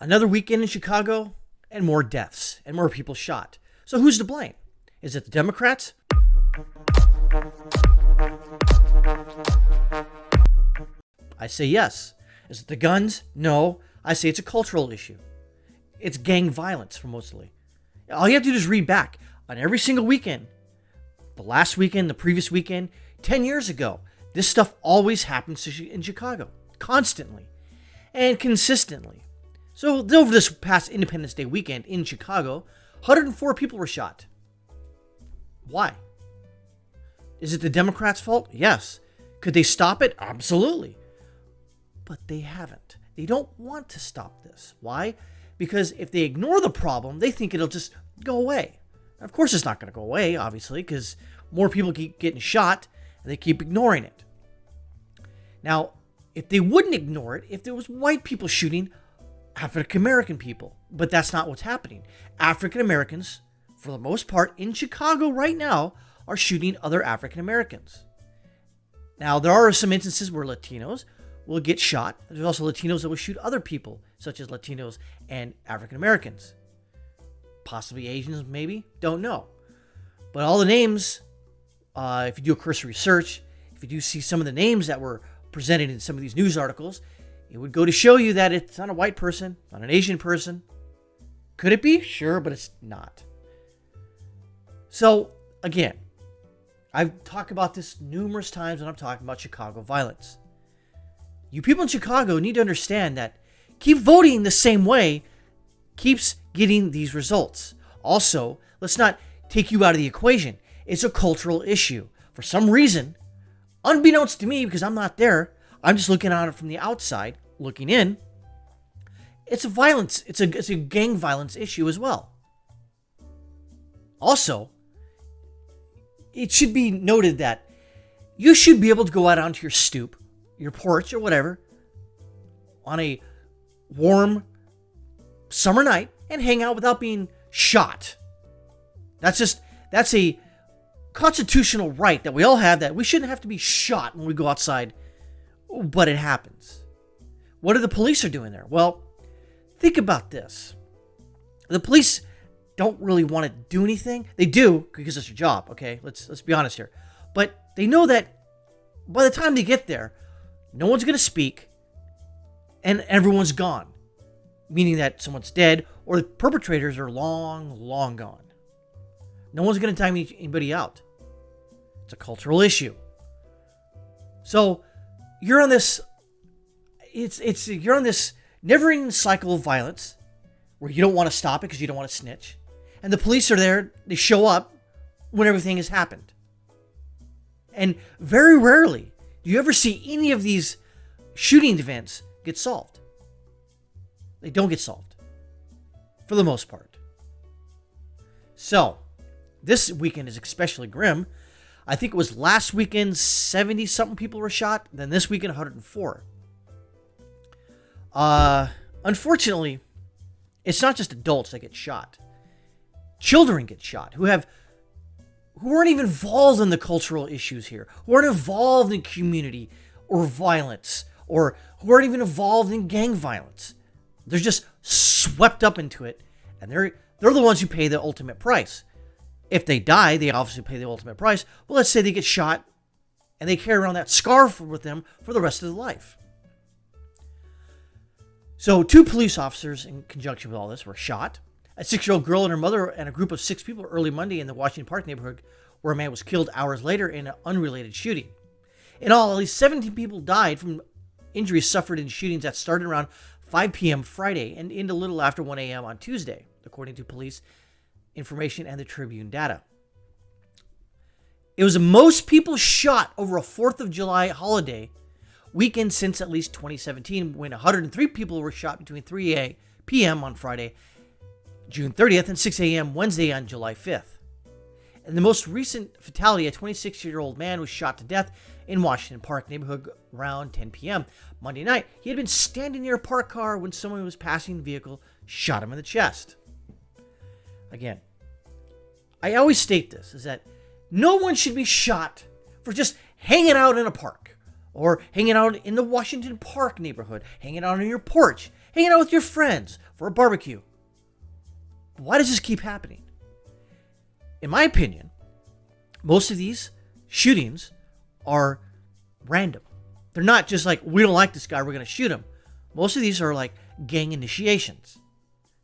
Another weekend in Chicago and more deaths and more people shot. So who's to blame? Is it the Democrats? I say yes. Is it the guns? No. I say it's a cultural issue. It's gang violence for mostly. All you have to do is read back on every single weekend. The last weekend, the previous weekend, 10 years ago. This stuff always happens in Chicago. Constantly. And consistently. So over this past Independence Day weekend in Chicago, 104 people were shot. Why? Is it the Democrats' fault? Yes. Could they stop it? Absolutely. But they haven't. They don't want to stop this. Why? Because if they ignore the problem, they think it'll just go away. Of course it's not going to go away, obviously, because more people keep getting shot and they keep ignoring it. Now, if they wouldn't ignore it, if there was white people shooting African American people, but that's not what's happening. African Americans, for the most part, in Chicago right now, are shooting other African Americans. Now, there are some instances where Latinos will get shot. There's also Latinos that will shoot other people, such as Latinos and African Americans. Possibly Asians, maybe. Don't know. But all the names, if you do a cursory search, if you do see some of the names that were presented in some of these news articles, it would go to show you that it's not a white person, not an Asian person. Could it be? Sure, but it's not. So, again, I've talked about this numerous times when I'm talking about Chicago violence. You people in Chicago need to understand that keep voting the same way keeps getting these results. Also, let's not take you out of the equation. It's a cultural issue. For some reason, unbeknownst to me, because I'm not there, I'm just looking at it from the outside, looking in. It's a gang violence issue as well. Also, it should be noted that you should be able to go out onto your stoop, your porch or whatever, on a warm summer night and hang out without being shot. That's a constitutional right that we all have, that we shouldn't have to be shot when we go outside, but it happens. What are the police are doing there? Well, think about this. The police don't really want to do anything. They do because it's their job, okay? Let's be honest here. But they know that by the time they get there, no one's going to speak and everyone's gone. Meaning that someone's dead or the perpetrators are long gone. No one's going to time anybody out. It's a cultural issue. So you're on this you're on this never-ending cycle of violence where you don't want to stop it because you don't want to snitch. And the police are there, they show up when everything has happened. And very rarely do you ever see any of these shooting events get solved. They don't get solved, for the most part. So, this weekend is especially grim. I think it was last weekend 70-something people were shot, then this weekend 104. Unfortunately, it's not just adults that get shot. Children get shot who aren't even involved in the cultural issues here, who aren't involved in community or violence, or who aren't even involved in gang violence. They're just swept up into it, and they're the ones who pay the ultimate price. If they die, they obviously pay the ultimate price. Well, let's say they get shot, and they carry around that scarf with them for the rest of their life. So 2 police officers, in conjunction with all this, were shot. A 6-year-old girl and her mother and a group of 6 people early Monday in the Washington Park neighborhood, where a man was killed hours later in an unrelated shooting. In all, at least 17 people died from injuries suffered in shootings that started around 5 p.m. Friday and into a little after 1 a.m. on Tuesday, according to police information and the Tribune data. It was the most people shot over a 4th of July holiday weekend since at least 2017, when 103 people were shot between 3 p.m. on Friday, June 30th, and 6 a.m. Wednesday on July 5th. And the most recent fatality, a 26-year-old man was shot to death in Washington Park neighborhood around 10 p.m. Monday night. He had been standing near a parked car when someone who was passing the vehicle shot him in the chest. Again, I always state this, is that no one should be shot for just hanging out in a park or hanging out in the Washington Park neighborhood, hanging out on your porch, hanging out with your friends for a barbecue. Why does this keep happening? In my opinion, most of these shootings are random. They're not just like, we don't like this guy, we're going to shoot him. Most of these are like gang initiations.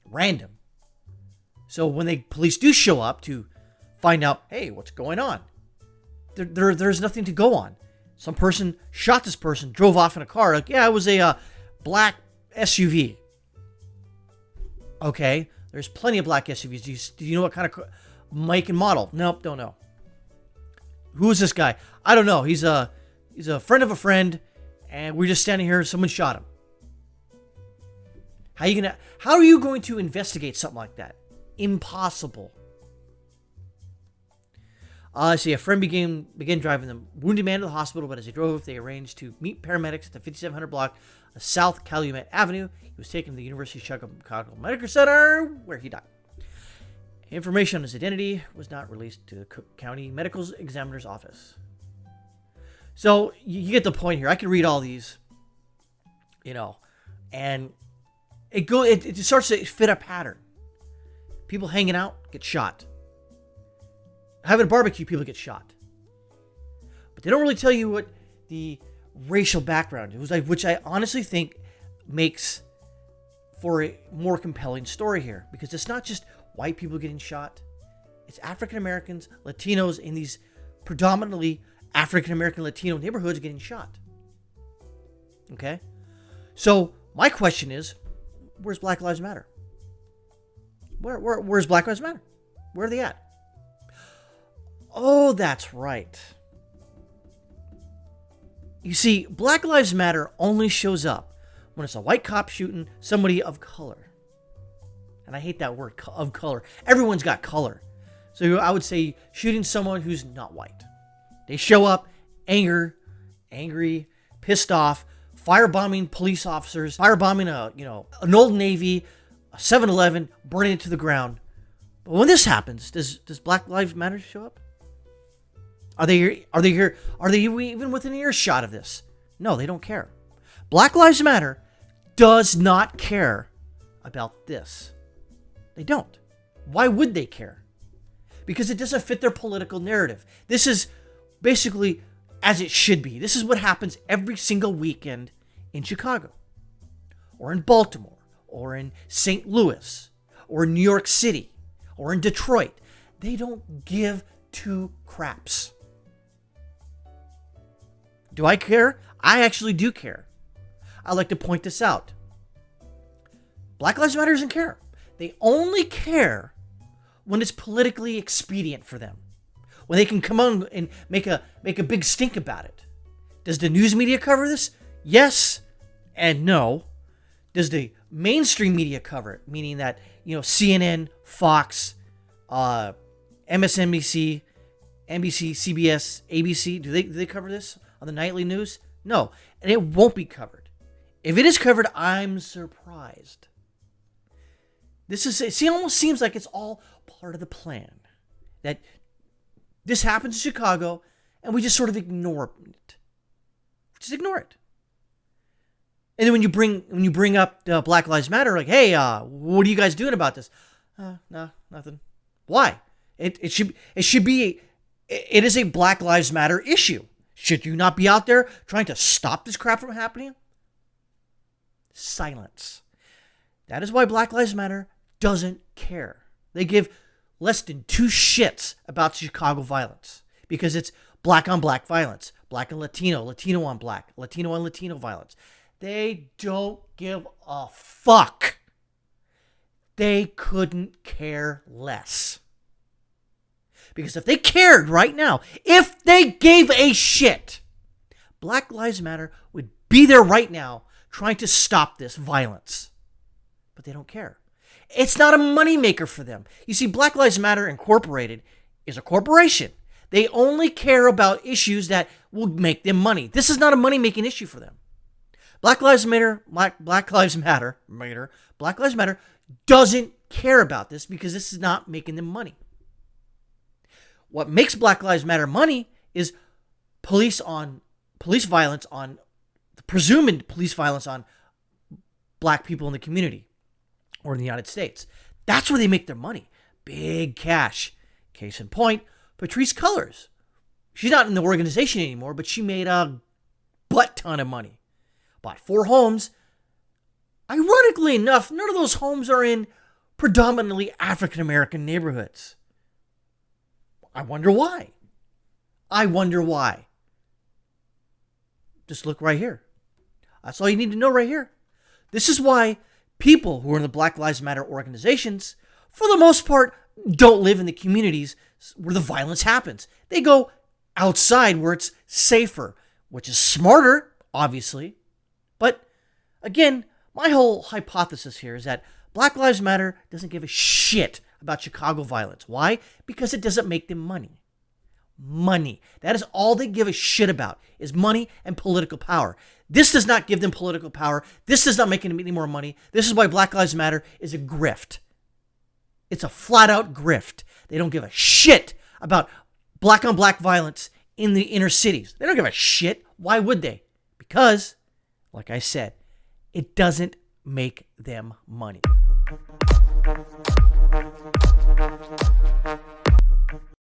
Random. So when police do show up to find out, hey, what's going on? There's nothing to go on. Some person shot this person, drove off in a car. Like, yeah, it was a black SUV. Okay, there's plenty of black SUVs. Do you know what kind of make and model? Nope, don't know. Who is this guy? I don't know. He's a friend of a friend, and we're just standing here. Someone shot him. How are you going to investigate something like that? Impossible. See, a friend began driving the wounded man to the hospital, but as he drove, they arranged to meet paramedics at the 5700 block of South Calumet Avenue. He was taken to the University of Chicago Medical Center, where he died. Information on his identity was not released to the Cook County Medical Examiner's Office. So you get the point here. I can read all these, and it starts to fit a pattern. People hanging out get shot. Having a barbecue, people get shot. But they don't really tell you what the racial background is, which I honestly think makes for a more compelling story here. Because it's not just white people getting shot. It's African Americans, Latinos in these predominantly African American Latino neighborhoods getting shot. Okay? So my question is, where's Black Lives Matter? Where's Black Lives Matter? Where are they at? Oh, that's right. You see, Black Lives Matter only shows up when it's a white cop shooting somebody of color. And I hate that word, of color. Everyone's got color. So I would say shooting someone who's not white. They show up, angry, pissed off, firebombing police officers, firebombing an Old Navy, a 7-Eleven, burning it to the ground. But when this happens, does Black Lives Matter show up? Are they here? Are they even within earshot of this? No, they don't care. Black Lives Matter does not care about this. They don't. Why would they care? Because it doesn't fit their political narrative. This is basically as it should be. This is what happens every single weekend in Chicago, or in Baltimore, or in St. Louis, or in New York City, or in Detroit. They don't give two craps. Do I care? I actually do care. I like to point this out. Black Lives Matter doesn't care. They only care when it's politically expedient for them. When they can come on and make a big stink about it. Does the news media cover this? Yes and no. Does the mainstream media cover it? Meaning that, CNN, Fox, MSNBC, NBC, CBS, ABC, do they cover this on the nightly news? No, and it won't be covered. If it is covered, I'm surprised. It almost seems like it's all part of the plan. That this happens in Chicago, and we just sort of ignore it. Just ignore it. And then when you bring up Black Lives Matter, like, hey, what are you guys doing about this? No, nothing. Why? It is a Black Lives Matter issue. Should you not be out there trying to stop this crap from happening? Silence. That is why Black Lives Matter doesn't care. They give less than two shits about Chicago violence because it's black on black violence, black on Latino, Latino on black, Latino on Latino violence. They don't give a fuck. They couldn't care less. Because if they cared right now, if they gave a shit, Black Lives Matter would be there right now trying to stop this violence. But they don't care. It's not a moneymaker for them. You see, Black Lives Matter Incorporated is a corporation. They only care about issues that will make them money. This is not a money-making issue for them. Black Lives Matter doesn't care about this because this is not making them money. What makes Black Lives Matter money is presumed police violence on black people in the community or in the United States. That's where they make their money. Big cash. Case in point, Patrice Cullors. She's not in the organization anymore, but she made a butt ton of money. Bought 4 homes. Ironically enough, none of those homes are in predominantly African American neighborhoods. I wonder why. Just look right here. That's all you need to know right here. This is why people who are in the Black Lives Matter organizations, for the most part, don't live in the communities where the violence happens. They go outside where it's safer, which is smarter, obviously. But again, my whole hypothesis here is that Black Lives Matter doesn't give a shit about Chicago violence. Why? Because it doesn't make them money. Money. That is all they give a shit about, is money and political power. This does not give them political power. This does not make them any more money. This is why Black Lives Matter is a grift. It's a flat out grift. They don't give a shit about black on black violence in the inner cities. They don't give a shit. Why would they? Because, like I said, it doesn't make them money.